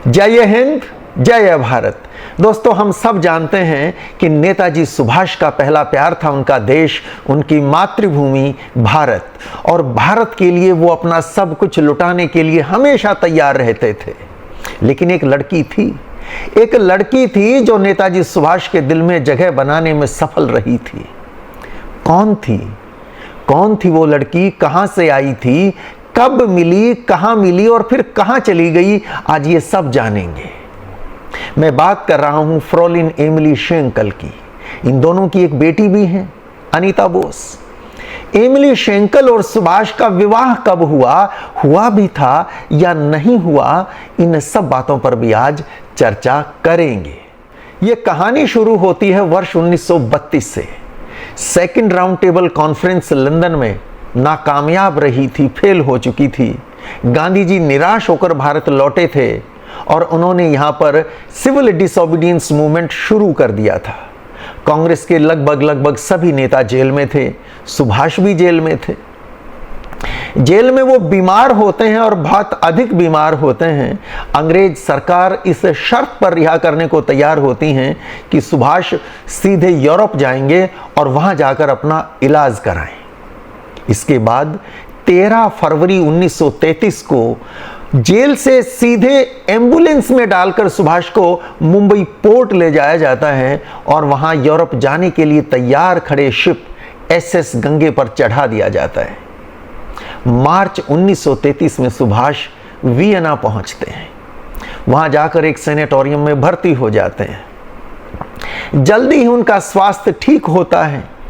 जय हिंद, जय भारत। दोस्तों, हम सब जानते हैं कि नेताजी सुभाष का पहला प्यार था उनका देश, उनकी मातृभूमि भारत, और भारत के लिए वो अपना सब कुछ लुटाने के लिए हमेशा तैयार रहते थे। लेकिन एक लड़की थी जो नेताजी सुभाष के दिल में जगह बनाने में सफल रही थी। कौन थी वो लड़की? कहां से आई थी? कब मिली? कहां मिली और फिर कहां चली गई? आज ये सब जानेंगे। मैं बात कर रहा हूं फ्रोलिन एमिली शेंकल की। इन दोनों की एक बेटी भी है, अनीता बोस। एमिली शेंकल और सुभाष का विवाह कब हुआ भी था या नहीं हुआ, इन सब बातों पर भी आज चर्चा करेंगे। ये कहानी शुरू होती है वर्ष 1932 से। Second round table conference London में नाकामयाब रही थी, फेल हो चुकी थी। गांधी जी निराश होकर भारत लौटे थे और उन्होंने यहां पर सिविल डिसोबीडियंस मूवमेंट शुरू कर दिया था। कांग्रेस के लगभग सभी नेता जेल में थे, सुभाष भी जेल में थे। जेल में वो बीमार होते हैं और बहुत अधिक बीमार होते हैं। अंग्रेज सरकार इस शर्त पर रिहा करने को तैयार होती हैं कि सुभाष सीधे यूरोप जाएंगे और वहां जाकर अपना इलाज कराएं। इसके बाद 13 फरवरी 1933 को जेल से सीधे एम्बुलेंस में डालकर सुभाष को मुंबई पोर्ट ले जाया जाता है और वहां यूरोप जाने के लिए तैयार खड़े शिप SS गंगे पर चढ़ा दिया जाता है। मार्च 1933 में सुभाष वियना पहुंचते हैं। वहां जाकर एक सैनिटोरियम में भर्ती हो जाते हैं। जल्दी ही उनका स्वास्थ्य ठीक होता है,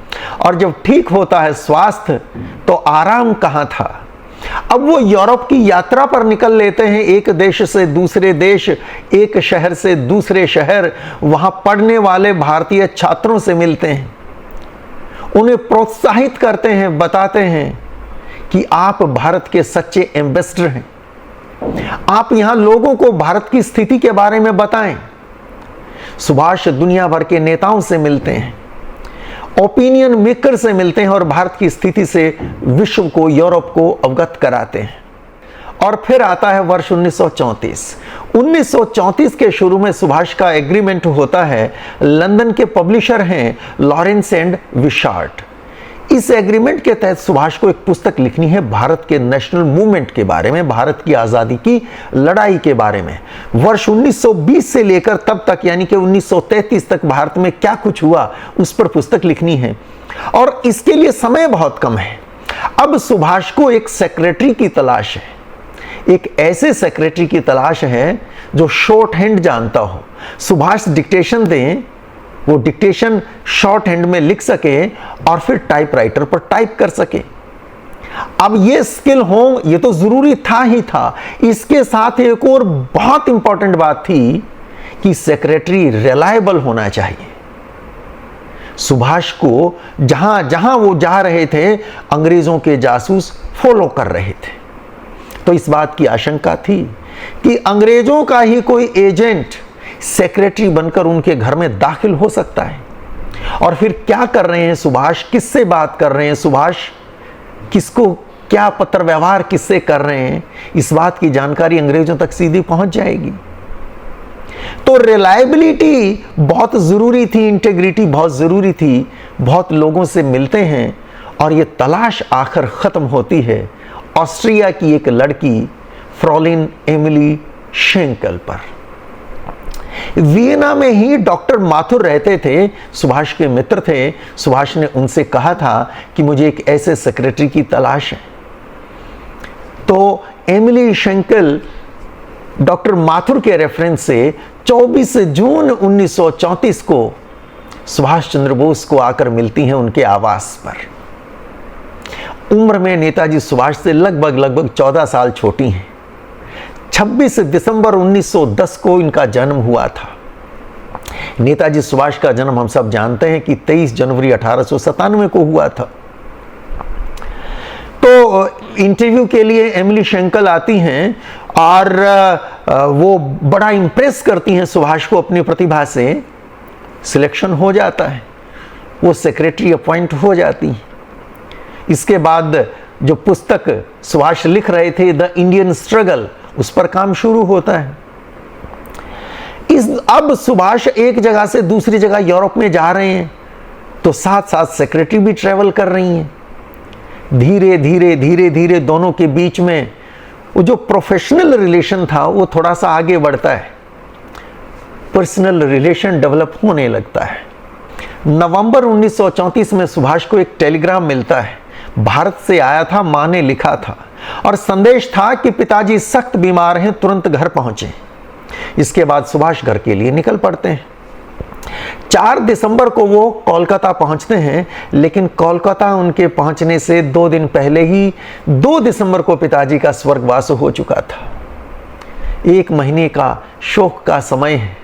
और जब ठीक होता है स्वास्थ्य तो आराम कहां था। अब वो यूरोप की यात्रा पर निकल लेते हैं, एक देश से दूसरे देश, एक शहर से दूसरे शहर। वहां पढ़ने वाले भारतीय छात्रों से मिलते हैं, उन्हें प्रोत्साहित करते हैं, बताते हैं कि आप भारत के सच्चे एम्बेसडर हैं, आप यहां लोगों को भारत की स्थिति के बारे में बताएं। सुभाष दुनिया भर के नेताओं से मिलते हैं, ओपिनियन मेकर से मिलते हैं और भारत की स्थिति से विश्व को, यूरोप को अवगत कराते हैं। और फिर आता है वर्ष 1934। 1934 के शुरू में सुभाष का एग्रीमेंट होता है। लंदन के पब्लिशर हैं लॉरेंस एंड विशार्ट। इस एग्रीमेंट के तहत सुभाष को एक पुस्तक लिखनी है भारत के नेशनल मूवमेंट के बारे में, भारत की आजादी की लड़ाई के बारे में। वर्ष 1920 से लेकर तब तक, यानी कि 1933 तक भारत में क्या कुछ हुआ, उस पर पुस्तक लिखनी है, और इसके लिए समय बहुत कम है। अब सुभाष को एक सेक्रेटरी की तलाश है, एक ऐसे सेक्रेटरी की तलाश है जो शॉर्ट हैंड जानता हो। सुभाष डिक्टेशन दें, वो डिक्टेशन शॉर्ट हैंड में लिख सके और फिर टाइपराइटर पर टाइप कर सके। अब ये स्किल हो, ये तो जरूरी था ही था। इसके साथ एक और बहुत इंपॉर्टेंट बात थी कि सेक्रेटरी रिलायबल होना चाहिए। सुभाष को जहां जहां वो जा रहे थे, अंग्रेजों के जासूस फॉलो कर रहे थे। तो इस बात की आशंका थी कि अंग्रेजों का ही कोई एजेंट सेक्रेटरी बनकर उनके घर में दाखिल हो सकता है। और फिर क्या कर रहे हैं सुभाष, किससे बात कर रहे हैं सुभाष, किसको क्या पत्र व्यवहार किससे कर रहे हैं, इस बात की जानकारी अंग्रेजों तक सीधी पहुंच जाएगी। तो रिलायबिलिटी बहुत जरूरी थी, इंटेग्रिटी बहुत जरूरी थी। बहुत लोगों से मिलते हैं और यह तलाश आखिर खत्म होती है ऑस्ट्रिया की एक लड़की फ्रोलिन एमिली शेंकल पर। वियना में ही डॉक्टर माथुर रहते थे, सुभाष के मित्र थे। सुभाष ने उनसे कहा था कि मुझे एक ऐसे सेक्रेटरी की तलाश है। तो एमिली शेंकल डॉक्टर माथुर के रेफरेंस से 24 जून 1934 को सुभाष चंद्र बोस को आकर मिलती हैं उनके आवास पर। उम्र में नेताजी सुभाष से लगभग 14 साल छोटी हैं। 26 दिसंबर 1910 को इनका जन्म हुआ था। नेताजी सुभाष का जन्म हम सब जानते हैं कि 23 जनवरी 1897 को हुआ था। तो इंटरव्यू के लिए एमिली शेंकल आती हैं और वो बड़ा इंप्रेस करती हैं सुभाष को अपनी प्रतिभा से। सिलेक्शन हो जाता है, वो सेक्रेटरी अपॉइंट हो जाती हैं। इसके बाद जो पुस्तक सुभाष लिख रहे थे, द इंडियन स्ट्रगल, उस पर काम शुरू होता है। अब सुभाष एक जगह से दूसरी जगह यूरोप में जा रहे हैं, तो साथ साथ सेक्रेटरी भी ट्रेवल कर रही हैं। धीरे धीरे धीरे धीरे दोनों के बीच में वो जो प्रोफेशनल रिलेशन था वो थोड़ा सा आगे बढ़ता है, पर्सनल रिलेशन डेवलप होने लगता है। नवंबर 1934 में सुभाष को एक टेलीग्राम मिलता है, भारत से आया था, मां ने लिखा था और संदेश था कि पिताजी सख्त बीमार हैं, तुरंत घर पहुंचे। इसके बाद सुभाष घर के लिए निकल पड़ते हैं। 4 दिसंबर को वो कोलकाता पहुंचते हैं, लेकिन कोलकाता उनके पहुंचने से 2 दिन पहले ही 2 दिसंबर को पिताजी का स्वर्गवास हो चुका था। 1 महीने का शोक का समय है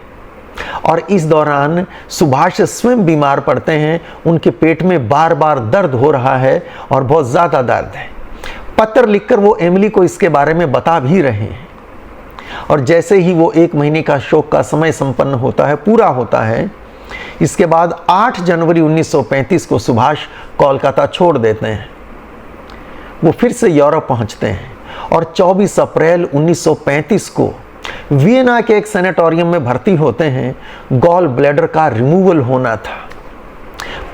और इस दौरान सुभाष स्वयं बीमार पड़ते हैं। उनके पेट में बार बार दर्द हो रहा है और बहुत ज़्यादा दर्द है। पत्र लिखकर वो एमिली को इसके बारे में बता भी रहे हैं और जैसे ही वो 1 महीने का शोक का समय संपन्न होता है, पूरा होता है, इसके बाद 8 जनवरी 1935 को सुभाष कोलकाता छोड़ देते हैं। वो फिर से यूरोप पहुंचते हैं और 24 अप्रैल 1935 को वियना के एक सैनिटोरियम में भर्ती होते हैं। गॉल ब्लैडर का रिमूवल होना था।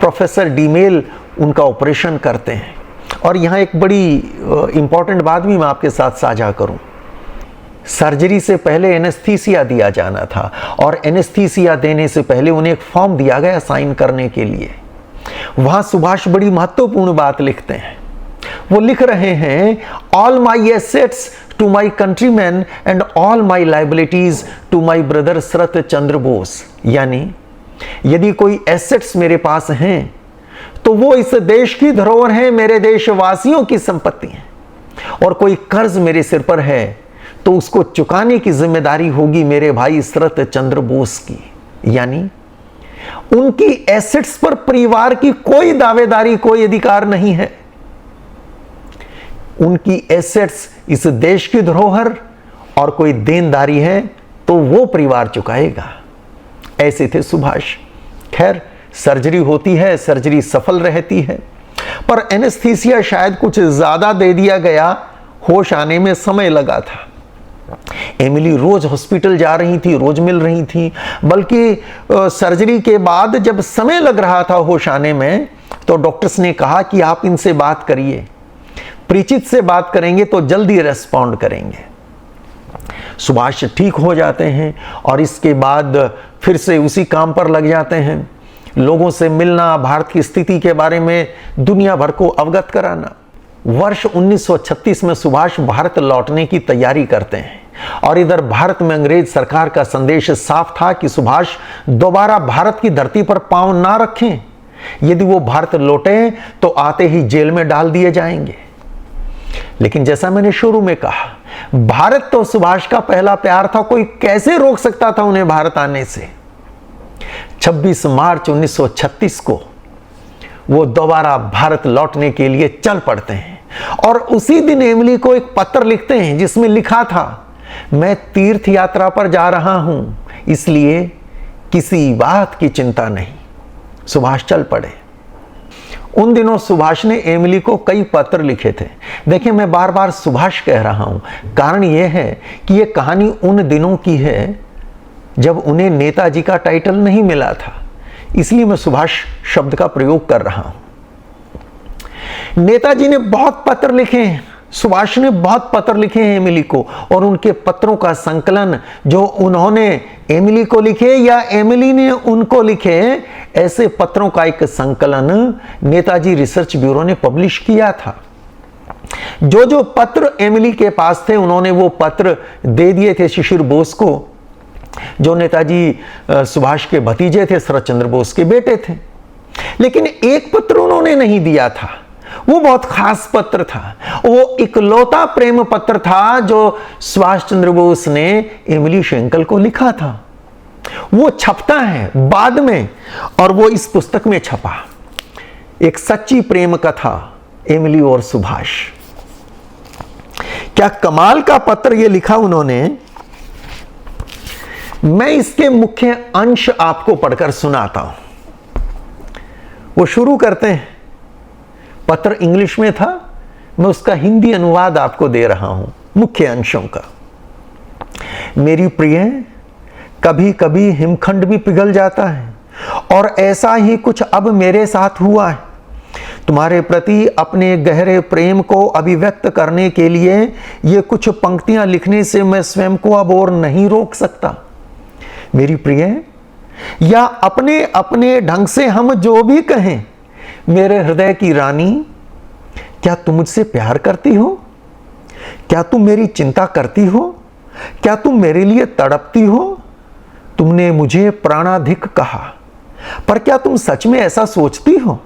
प्रोफेसर डीमेल उनका ऑपरेशन करते हैं और यहाँ एक बड़ी इंपॉर्टेंट बात भी मैं आपके साथ साझा करूं। सर्जरी से पहले एनेस्थीसिया दिया जाना था और एनेस्थीसिया देने से पहले उन्हें एक फॉर्म दिया गया साइन करने के लिए। वहां सुभाष बड़ी महत्वपूर्ण बात लिखते हैं। वो लिख रहे हैं, all my assets to my countryman and all my liabilities to my brother Sharat Chandra Bose. यानी यदि कोई एसेट्स मेरे पास हैं तो वो इस देश की धरोहर है, मेरे देशवासियों की संपत्ति है, और कोई कर्ज मेरे सिर पर है तो उसको चुकाने की जिम्मेदारी होगी मेरे भाई शरत चंद्र बोस की। यानी उनकी एसेट्स पर परिवार की कोई दावेदारी, कोई अधिकार नहीं है। उनकी एसेट्स इस देश की धरोहर और कोई देनदारी है तो वो परिवार चुकाएगा। ऐसे थे सुभाष। खैर, सर्जरी होती है, सर्जरी सफल रहती है, पर एनेस्थीसिया शायद कुछ ज्यादा दे दिया गया, होश आने में समय लगा था। एमिली रोज हॉस्पिटल जा रही थी, रोज मिल रही थी, बल्कि सर्जरी के बाद जब समय लग रहा था होश आने में, तो डॉक्टर्स ने कहा कि आप इनसे बात करिए, परिचित से बात करेंगे तो जल्दी रेस्पॉन्ड करेंगे। सुभाष ठीक हो जाते हैं और इसके बाद फिर से उसी काम पर लग जाते हैं। लोगों से मिलना, भारत की स्थिति के बारे में दुनिया भर को अवगत कराना। वर्ष 1936 में सुभाष भारत लौटने की तैयारी करते हैं और इधर भारत में अंग्रेज सरकार का संदेश साफ था कि सुभाष दोबारा भारत की धरती पर पांव ना रखें। यदि वो भारत लौटे तो आते ही जेल में डाल दिए जाएंगे। लेकिन जैसा मैंने शुरू में कहा, भारत तो सुभाष का पहला प्यार था, कोई कैसे रोक सकता था उन्हें भारत आने से। 26 मार्च 1936 को वो दोबारा भारत लौटने के लिए चल पड़ते हैं और उसी दिन एमिली को एक पत्र लिखते हैं जिसमें लिखा था, मैं तीर्थ यात्रा पर जा रहा हूं, इसलिए किसी बात की चिंता नहीं। सुभाष चल पड़े। उन दिनों सुभाष ने एमिली को कई पत्र लिखे थे। देखिए, मैं बार बार सुभाष कह रहा हूं, कारण यह है कि यह कहानी उन दिनों की है जब उन्हें नेताजी का टाइटल नहीं मिला था, इसलिए मैं सुभाष शब्द का प्रयोग कर रहा हूं। नेताजी ने बहुत पत्र लिखे हैं, सुभाष ने बहुत पत्र लिखे हैं एमिली को, और उनके पत्रों का संकलन जो उन्होंने एमिली को लिखे या एमिली ने उनको लिखे, ऐसे पत्रों का एक संकलन नेताजी रिसर्च ब्यूरो ने पब्लिश किया था। जो जो पत्र एमिली के पास थे उन्होंने वो पत्र दे दिए थे शिशिर बोस को, जो नेताजी सुभाष के भतीजे थे, शरत चंद्र बोस के बेटे थे। लेकिन एक पत्र उन्होंने नहीं दिया था, वो बहुत खास पत्र था। वो इकलौता प्रेम पत्र था जो सुभाष चंद्र बोस ने एमिली शेंकल को लिखा था। वो छपता है बाद में और वो इस पुस्तक में छपा, एक सच्ची प्रेम कथा एमिली और सुभाष। क्या कमाल का पत्र ये लिखा उन्होंने। मैं इसके मुख्य अंश आपको पढ़कर सुनाता हूं। वो शुरू करते हैं, पत्र इंग्लिश में था, मैं उसका हिंदी अनुवाद आपको दे रहा हूं मुख्य अंशों का। मेरी प्रिय, कभी कभी हिमखंड भी पिघल जाता है, और ऐसा ही कुछ अब मेरे साथ हुआ है। तुम्हारे प्रति अपने गहरे प्रेम को अभिव्यक्त करने के लिए ये कुछ पंक्तियां लिखने से मैं स्वयं को अब और नहीं रोक सकता। मेरी प्रिय, या अपने अपने ढंग से हम जो भी कहें, मेरे हृदय की रानी, क्या तुम मुझसे प्यार करती हो? क्या तुम मेरी चिंता करती हो? क्या तुम मेरे लिए तड़पती हो? तुमने मुझे प्राणाधिक कहा, पर क्या तुम सच में ऐसा सोचती हो?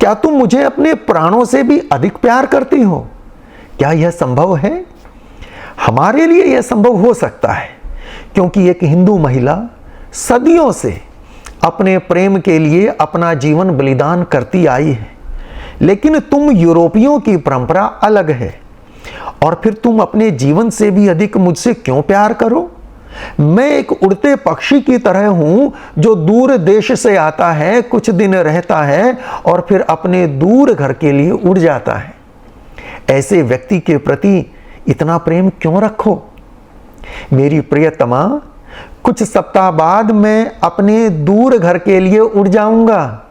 क्या तुम मुझे अपने प्राणों से भी अधिक प्यार करती हो? क्या यह संभव है? हमारे लिए यह संभव हो सकता है, क्योंकि एक हिंदू महिला सदियों से अपने प्रेम के लिए अपना जीवन बलिदान करती आई है। लेकिन तुम यूरोपियों की परंपरा अलग है, और फिर तुम अपने जीवन से भी अधिक मुझसे क्यों प्यार करो? मैं एक उड़ते पक्षी की तरह हूं, जो दूर देश से आता है, कुछ दिन रहता है और फिर अपने दूर घर के लिए उड़ जाता है। ऐसे व्यक्ति के प्रति इतना प्रेम क्यों रखो? मेरी प्रियतमा, कुछ सप्ताह बाद मैं अपने दूर घर के लिए उड़ जाऊंगा।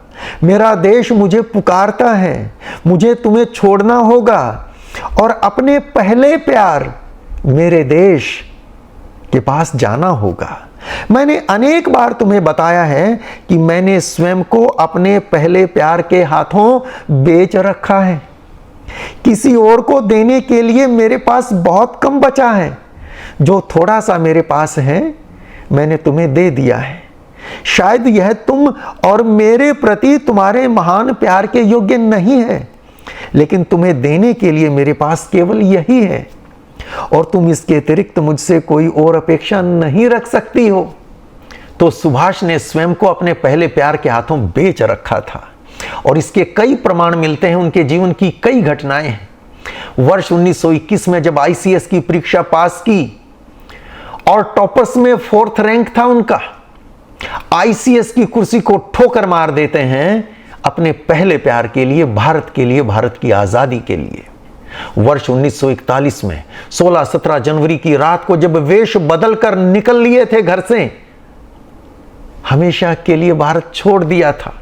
मेरा देश मुझे पुकारता है, मुझे तुम्हें छोड़ना होगा और अपने पहले प्यार मेरे देश के पास जाना होगा। मैंने अनेक बार तुम्हें बताया है कि मैंने स्वयं को अपने पहले प्यार के हाथों बेच रखा है। किसी और को देने के लिए मेरे पास बहुत कम बचा है। जो थोड़ा सा मेरे पास है, मैंने तुम्हें दे दिया है। शायद यह तुम और मेरे प्रति तुम्हारे महान प्यार के योग्य नहीं है, लेकिन तुम्हें देने के लिए मेरे पास केवल यही है, और तुम इसके अतिरिक्त मुझसे कोई और अपेक्षा नहीं रख सकती हो। तो सुभाष ने स्वयं को अपने पहले प्यार के हाथों बेच रखा था, और इसके कई प्रमाण मिलते हैं उनके जीवन की कई घटनाएं हैं। वर्ष 1921 में जब आईसीएस की परीक्षा पास की और टॉपर्स में 4th रैंक था उनका, आईसीएस की कुर्सी को ठोकर मार देते हैं अपने पहले प्यार के लिए, भारत के लिए, भारत की आजादी के लिए। वर्ष 1941 में 16-17 जनवरी की रात को जब वेश बदलकर निकल लिए थे घर से, हमेशा के लिए भारत छोड़ दिया था,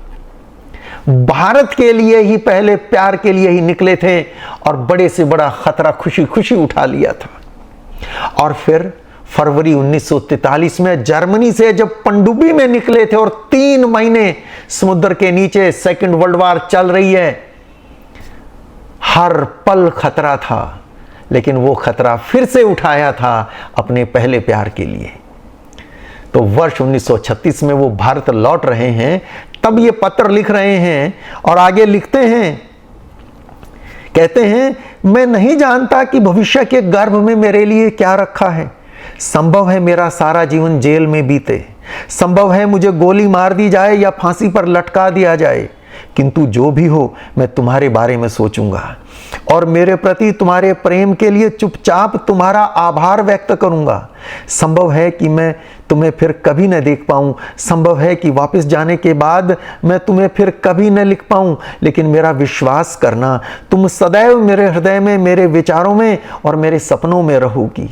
भारत के लिए ही, पहले प्यार के लिए ही निकले थे, और बड़े से बड़ा खतरा खुशी खुशी उठा लिया था। और फिर फरवरी 1943 में जर्मनी से जब पनडुब्बी में निकले थे और 3 महीने समुद्र के नीचे सेकंड वर्ल्ड वॉर चल रही है, हर पल खतरा था, लेकिन वो खतरा फिर से उठाया था अपने पहले प्यार के लिए। तो वर्ष 1936 में वो भारत लौट रहे हैं, तब ये पत्र लिख रहे हैं, और आगे लिखते हैं, कहते हैं, मैं नहीं जानता कि भविष्य के गर्भ में मेरे लिए क्या रखा है। संभव है मेरा सारा जीवन जेल में बीते, संभव है मुझे गोली मार दी जाए या फांसी पर लटका दिया जाए, किंतु जो भी हो, मैं तुम्हारे बारे में सोचूंगा और मेरे प्रति तुम्हारे प्रेम के लिए चुपचाप तुम्हारा आभार व्यक्त करूंगा। संभव है कि मैं तुम्हें फिर कभी न देख पाऊं, संभव है कि वापस जाने के बाद मैं तुम्हें फिर कभी न लिख पाऊं, लेकिन मेरा विश्वास करना, तुम सदैव मेरे हृदय में, मेरे विचारों में और मेरे सपनों में रहोगी।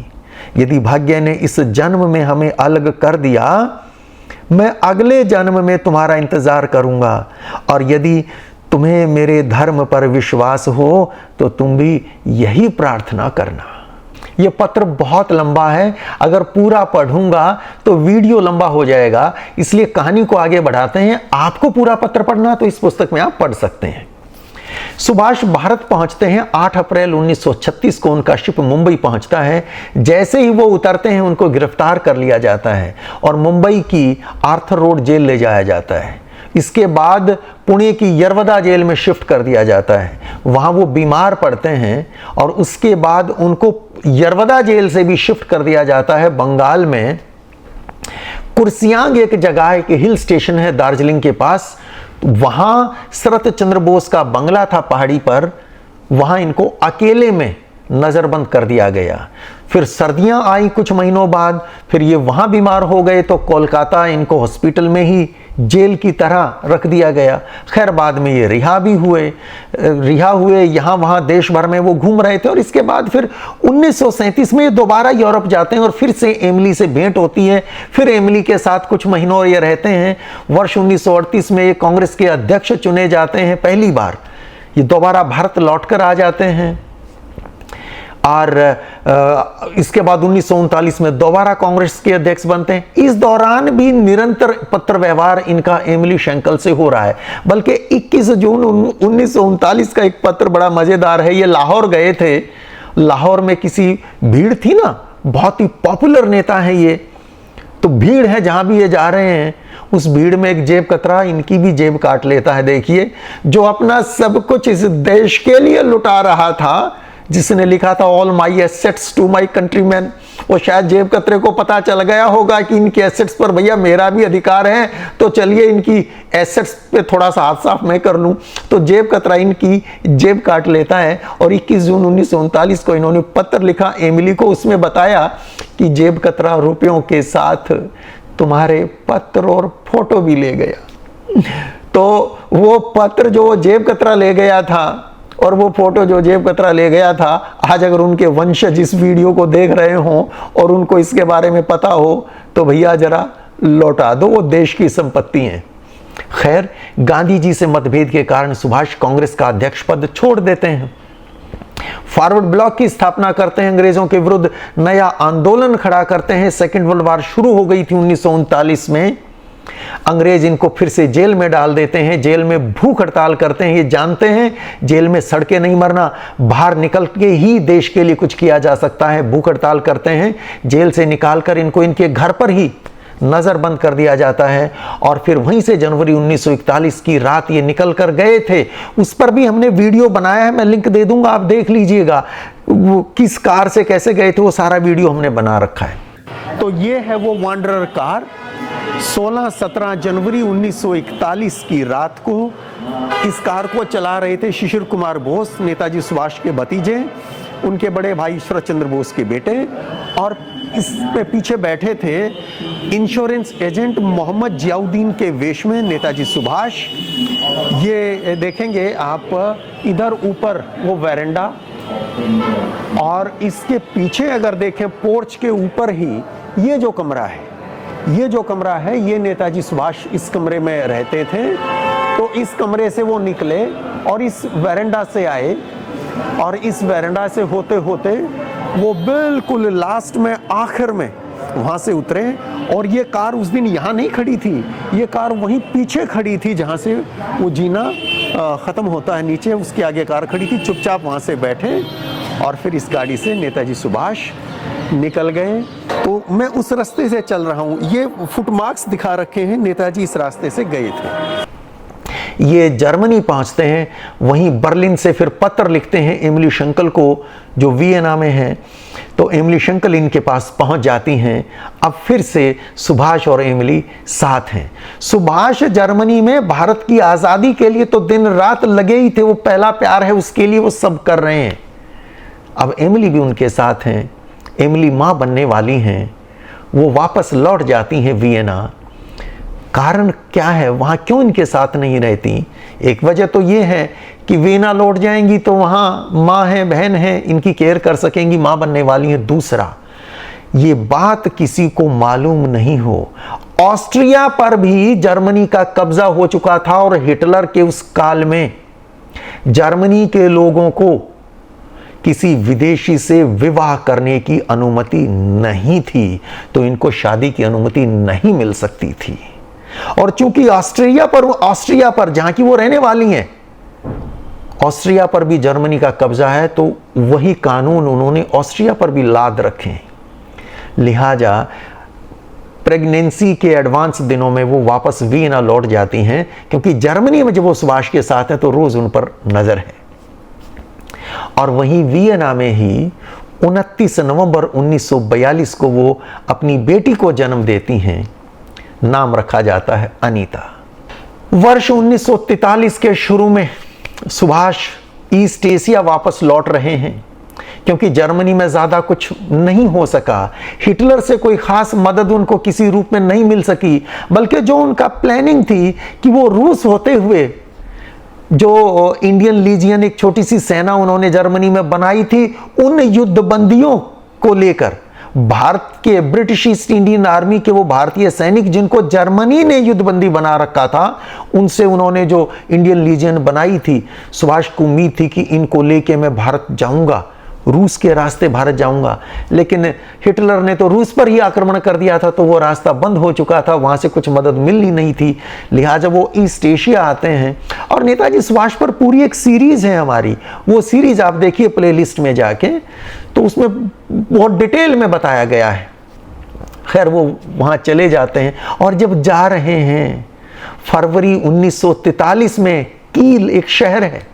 यदि भाग्य ने इस जन्म में हमें अलग कर दिया, मैं अगले जन्म में तुम्हारा इंतजार करूंगा, और यदि तुम्हें मेरे धर्म पर विश्वास हो तो तुम भी यही प्रार्थना करना। यह पत्र बहुत लंबा है, अगर पूरा पढ़ूंगा तो वीडियो लंबा हो जाएगा, इसलिए कहानी को आगे बढ़ाते हैं। आपको पूरा पत्र पढ़ना तो इस पुस्तक में आप पढ़ सकते हैं। सुभाष भारत पहुंचते हैं 8 अप्रैल 1936 को उनका शिप मुंबई पहुंचता है। जैसे ही वो उतरते हैं उनको गिरफ्तार कर लिया जाता है और मुंबई की आर्थर रोड जेल ले जाया जाता है। इसके बाद पुणे की यरवदा जेल में शिफ्ट कर दिया जाता है। वहां वो बीमार पड़ते हैं और उसके बाद उनको यरवदा जेल से भी शिफ्ट कर दिया जाता है बंगाल में। कुर्सियांग एक जगह है, एक हिल स्टेशन है दार्जिलिंग के पास, वहां शरत चंद्र बोस का बंगला था पहाड़ी पर, वहां इनको अकेले में नजरबंद कर दिया गया। फिर सर्दियां आई कुछ महीनों बाद, फिर ये वहाँ बीमार हो गए तो कोलकाता इनको हॉस्पिटल में ही जेल की तरह रख दिया गया। खैर बाद में ये रिहा हुए, यहाँ वहाँ देश भर में वो घूम रहे थे। और इसके बाद फिर 1937 में ये दोबारा यूरोप जाते हैं और फिर से एमिली से भेंट होती है। फिर एमिली के साथ कुछ महीनों ये रहते हैं। वर्ष 1938 में ये कांग्रेस के अध्यक्ष चुने जाते हैं पहली बार। ये दोबारा भारत लौटकर आ जाते हैं और इसके बाद 1939 में दोबारा कांग्रेस के अध्यक्ष बनते हैं। इस दौरान भी निरंतर पत्र व्यवहार इनका एमिली शेंकल से हो रहा है। बल्कि 21 जून 1939 का एक पत्र बड़ा मजेदार है। ये लाहौर गए थे, लाहौर में किसी भीड़ थी ना, बहुत ही पॉपुलर नेता है ये, तो भीड़ है जहां भी ये जा रहे हैं, उस भीड़ में एक जेब कतरा इनकी भी जेब काट लेता है। देखिए, जो अपना सब कुछ इस देश के लिए लुटा रहा था, जिसने लिखा था all my assets to my countryman, वो शायद जेब कतरे को पता चल गया होगा कि इनके एसेट्स पर भैया मेरा भी अधिकार है, तो चलिए इनकी एसेट्स पे थोड़ा सा हाथ साफ मैं कर लूं। तो जेब कतरा इनकी जेब काट लेता है। और 21 जून 1939 को इन्होंने पत्र लिखा एमिली को, उसमें बताया कि जेब कतरा रुपयों के साथ तुम्हारे पत्र और फोटो भी ले गया। तो वो पत्र जो जेब कतरा ले गया था और वो फोटो जो जेब कतरा ले गया था, आज अगर उनके वंशज इस वीडियो को देख रहे हों और उनको इसके बारे में पता हो तो भैया जरा लौटा दो, वो देश की संपत्ति है। खैर, गांधी जी से मतभेद के कारण सुभाष कांग्रेस का अध्यक्ष पद छोड़ देते हैं, फॉरवर्ड ब्लॉक की स्थापना करते हैं, अंग्रेजों के विरुद्ध नया आंदोलन खड़ा करते हैं। सेकेंड वर्ल्ड वॉर शुरू हो गई थी 1939 में। अंग्रेज इनको फिर से जेल में डाल देते हैं, जेल में भूख हड़ताल करते हैं। ये जानते हैं जेल में सड़के नहीं मरना, बाहर निकल के ही देश के लिए कुछ किया जा सकता है। भूख हड़ताल करते हैं, जेल से निकालकर इनको इनके घर पर ही नजरबंद कर दिया जाता है। और फिर वहीं से जनवरी 1941 की रात ये निकल कर गए थे, उस पर भी हमने वीडियो बनाया है, मैं लिंक दे दूंगा, आप देख लीजिएगा। वो किस कार से कैसे गए थे वो सारा वीडियो हमने बना रखा है। तो ये है वो वांडरर कार। 16-17 जनवरी 1941 की रात को इस कार को चला रहे थे शिशिर कुमार बोस, नेताजी सुभाष के भतीजे, उनके बड़े भाई शरद चंद्र बोस के बेटे, और इस पे पीछे बैठे थे इंश्योरेंस एजेंट मोहम्मद जियाउद्दीन के वेश में नेताजी सुभाष। ये देखेंगे आप इधर ऊपर वो वेरेंडा, और इसके पीछे अगर देखें पोर्च के ऊपर ही ये जो कमरा है, ये नेताजी सुभाष इस कमरे में रहते थे। तो इस कमरे से वो निकले और इस वेरेंडा से आए, और इस वेरेंडा से होते होते वो बिल्कुल लास्ट में आखिर में वहां से उतरे। और ये कार उस दिन यहाँ नहीं खड़ी थी, ये कार वहीं पीछे खड़ी थी जहाँ से वो जीना ख़त्म होता है नीचे, उसके आगे कार खड़ी थी। चुपचाप वहाँ से बैठे और फिर इस गाड़ी से नेताजी सुभाष निकल गए। तो मैं उस रास्ते से चल रहा हूँ, ये फुटमार्क्स दिखा रखे हैं, नेताजी इस रास्ते से गए थे। ये जर्मनी पहुंचते हैं, वहीं बर्लिन से फिर पत्र लिखते हैं एमिली शेंकल को, जो वियना में है। तो एमिली शेंकल इनके पास पहुंच जाती हैं। अब फिर से सुभाष और एमिली साथ हैं। सुभाष जर्मनी में भारत की आज़ादी के लिए तो दिन रात लगे ही थे, वो पहला प्यार है, उसके लिए वो सब कर रहे हैं। अब एमिली भी उनके साथ हैं। एमिली माँ बनने वाली हैं, वो वापस लौट जाती हैं वियना। कारण क्या है, वहाँ क्यों इनके साथ नहीं रहती? एक वजह तो ये है कि वियना लौट जाएंगी तो वहाँ माँ है, बहन है, इनकी केयर कर सकेंगी, माँ बनने वाली है। दूसरा, ये बात किसी को मालूम नहीं हो, ऑस्ट्रिया पर भी जर्मनी का कब्जा हो चुका था और हिटलर के उस काल में जर्मनी के लोगों को किसी विदेशी से विवाह करने की अनुमति नहीं थी, तो इनको शादी की अनुमति नहीं मिल सकती थी। और चूंकि ऑस्ट्रिया पर जहां की वो रहने वाली हैं, ऑस्ट्रिया पर भी जर्मनी का कब्जा है, तो वही कानून उन्होंने ऑस्ट्रिया पर भी लाद रखे। लिहाजा प्रेगनेंसी के एडवांस दिनों में वो वापस वियना लौट जाती हैं, क्योंकि जर्मनी में जब वो सुभाष के साथ हैं तो रोज उन पर नजर है। और वहीं वियना में ही 29 नवंबर 1942 को वो अपनी बेटी को जन्म देती हैं। नाम रखा जाता है अनीता। वर्ष 1943 के शुरू में सुभाष ईस्ट एशिया वापस लौट रहे हैं। क्योंकि जर्मनी में ज़्यादा कुछ नहीं हो सका। हिटलर से कोई ख़ास मदद उनको किसी रूप में नहीं मिल सकी, बल्कि जो उनका प्लानिंग थी कि वो रूस होते हुए जो इंडियन लीजियन एक छोटी सी सेना उन्होंने जर्मनी में बनाई थी, उन युद्ध बंदियों को लेकर भारत के ब्रिटिश ईस्ट इंडियन आर्मी के वो भारतीय सैनिक जिनको जर्मनी ने युद्धबंदी बना रखा था, उनसे उन्होंने जो इंडियन लीजियन बनाई थी, सुभाष को उम्मीद थी कि इनको लेके मैं भारत जाऊंगा, रूस के रास्ते भारत जाऊंगा। लेकिन हिटलर ने तो रूस पर ही आक्रमण कर दिया था, तो वो रास्ता बंद हो चुका था, वहां से कुछ मदद मिल ही नहीं थी। लिहाजा वो ईस्ट एशिया आते हैं और नेताजी सुभाष पर पूरी एक सीरीज है हमारी, वो सीरीज आप देखिए प्लेलिस्ट में जाके, तो उसमें बहुत डिटेल में बताया गया है। खैर वो वहां चले जाते हैं और जब जा रहे हैं, फरवरी 1943 में कील एक शहर है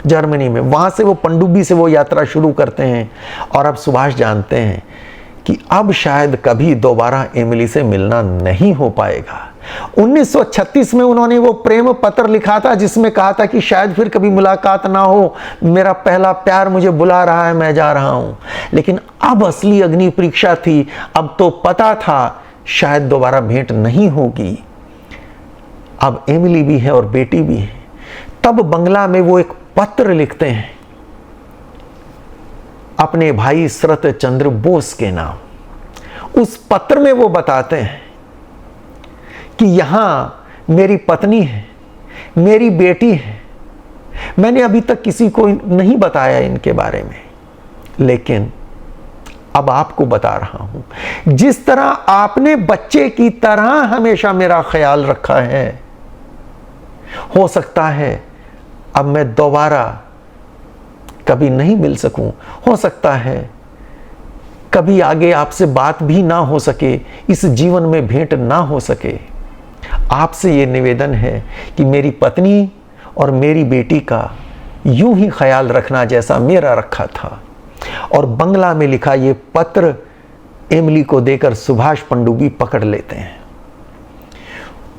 जर्मनी में, वहां से वो पनडुब्बी से वो यात्रा शुरू करते हैं। और अब सुभाष जानते हैं कि अब शायद कभी दोबारा एमिली से मिलना नहीं हो पाएगा। 1936 में उन्होंने वो प्रेम पत्र लिखा था जिसमें कहा था कि शायद फिर कभी मुलाकात ना हो, मेरा पहला प्यार मुझे बुला रहा है, मैं जा रहा हूं। लेकिन अब असली अग्नि परीक्षा थी, अब तो पता था शायद दोबारा भेंट नहीं होगी। अब एमिली भी है और बेटी भी है। तब बंगला में वो एक पत्र लिखते हैं अपने भाई शरत चंद्र बोस के नाम। उस पत्र में वो बताते हैं कि यहां मेरी पत्नी है, मेरी बेटी है, मैंने अभी तक किसी को नहीं बताया इनके बारे में, लेकिन अब आपको बता रहा हूं। जिस तरह आपने बच्चे की तरह हमेशा मेरा ख्याल रखा है, हो सकता है अब मैं दोबारा कभी नहीं मिल सकूं, हो सकता है कभी आगे आपसे बात भी ना हो सके, इस जीवन में भेंट ना हो सके। आपसे ये निवेदन है कि मेरी पत्नी और मेरी बेटी का यूं ही ख्याल रखना जैसा मेरा रखा था। और बंगला में लिखा ये पत्र एमिली को देकर सुभाष पनडुब्बी पकड़ लेते हैं।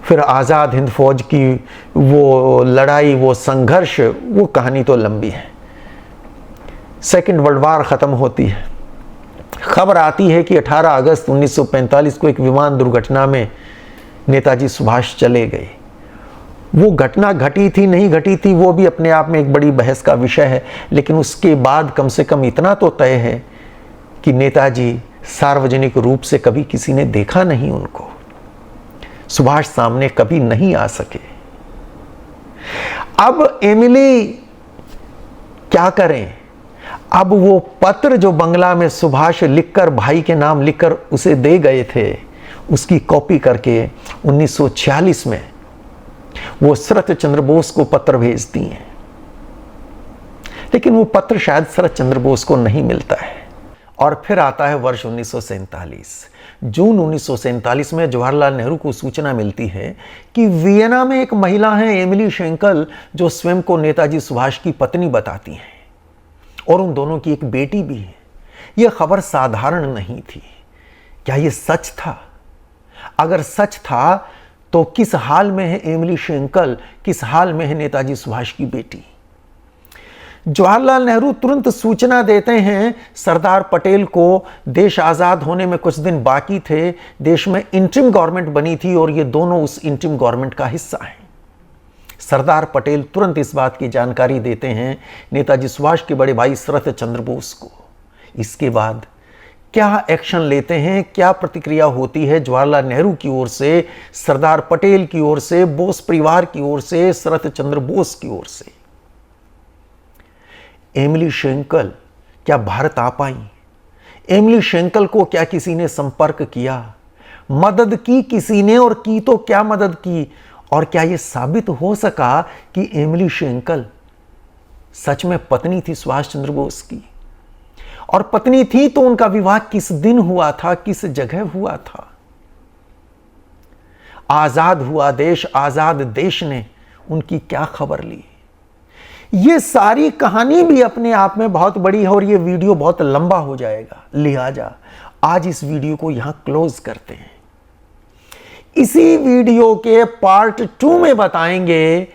फिर आज़ाद हिंद फौज की वो लड़ाई, वो संघर्ष, वो कहानी तो लंबी है। सेकेंड वर्ल्ड वार ख़त्म होती है। खबर आती है कि 18 अगस्त 1945 को एक विमान दुर्घटना में नेताजी सुभाष चले गए। वो घटना घटी थी नहीं घटी थी वो भी अपने आप में एक बड़ी बहस का विषय है, लेकिन उसके बाद कम से कम इतना तो तय है कि नेताजी सार्वजनिक रूप से कभी किसी ने देखा नहीं उनको, सुभाष सामने कभी नहीं आ सके। अब एमिली क्या करें? अब वो पत्र जो बंगला में सुभाष लिखकर भाई के नाम लिखकर उसे दे गए थे, उसकी कॉपी करके 1946 में वो शरत चंद्र बोस को पत्र भेजती हैं। लेकिन वो पत्र शायद शरत चंद्र बोस को नहीं मिलता है। और फिर आता है वर्ष 1947। जून 1947 में जवाहरलाल नेहरू को सूचना मिलती है कि वियना में एक महिला है एमिली शेंकल, जो स्वयं को नेताजी सुभाष की पत्नी बताती हैं और उन दोनों की एक बेटी भी है। यह खबर साधारण नहीं थी। क्या यह सच था? अगर सच था तो किस हाल में है एमिली शेंकल, किस हाल में है नेताजी सुभाष की बेटी? जवाहरलाल नेहरू तुरंत सूचना देते हैं सरदार पटेल को। देश आज़ाद होने में कुछ दिन बाकी थे, देश में इंटरिम गवर्नमेंट बनी थी और ये दोनों उस इंटरिम गवर्नमेंट का हिस्सा हैं। सरदार पटेल तुरंत इस बात की जानकारी देते हैं नेताजी सुभाष के बड़े भाई शरत चंद्र बोस को। इसके बाद क्या एक्शन लेते हैं, क्या प्रतिक्रिया होती है जवाहरलाल नेहरू की ओर से, सरदार पटेल की ओर से, बोस परिवार की ओर से, शरत चंद्र बोस की ओर से? एमिली शेंकल क्या भारत आ पाई? एमिली शेंकल को क्या किसी ने संपर्क किया, मदद की किसी ने, और की तो क्या मदद की? और क्या यह साबित हो सका कि एमिली शेंकल सच में पत्नी थी सुभाष चंद्र बोस की? और पत्नी थी तो उनका विवाह किस दिन हुआ था, किस जगह हुआ था? आजाद हुआ देश, आजाद देश ने उनकी क्या खबर ली? ये सारी कहानी भी अपने आप में बहुत बड़ी है और ये वीडियो बहुत लंबा हो जाएगा, लिहाजा आज इस वीडियो को यहां क्लोज करते हैं। इसी वीडियो के पार्ट 2 में बताएंगे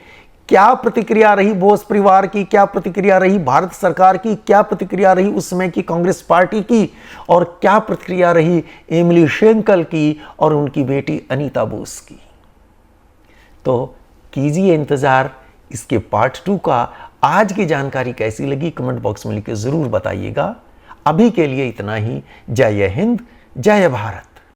क्या प्रतिक्रिया रही बोस परिवार की, क्या प्रतिक्रिया रही भारत सरकार की, क्या प्रतिक्रिया रही उस समय की कांग्रेस पार्टी की, और क्या प्रतिक्रिया रही एमिली शेंकल की और उनकी बेटी अनीता बोस की। तो कीजिए इंतजार इसके पार्ट 2 का। आज की जानकारी कैसी लगी कमेंट बॉक्स में लिखकर जरूर बताइएगा। अभी के लिए इतना ही। जय हिंद, जय भारत।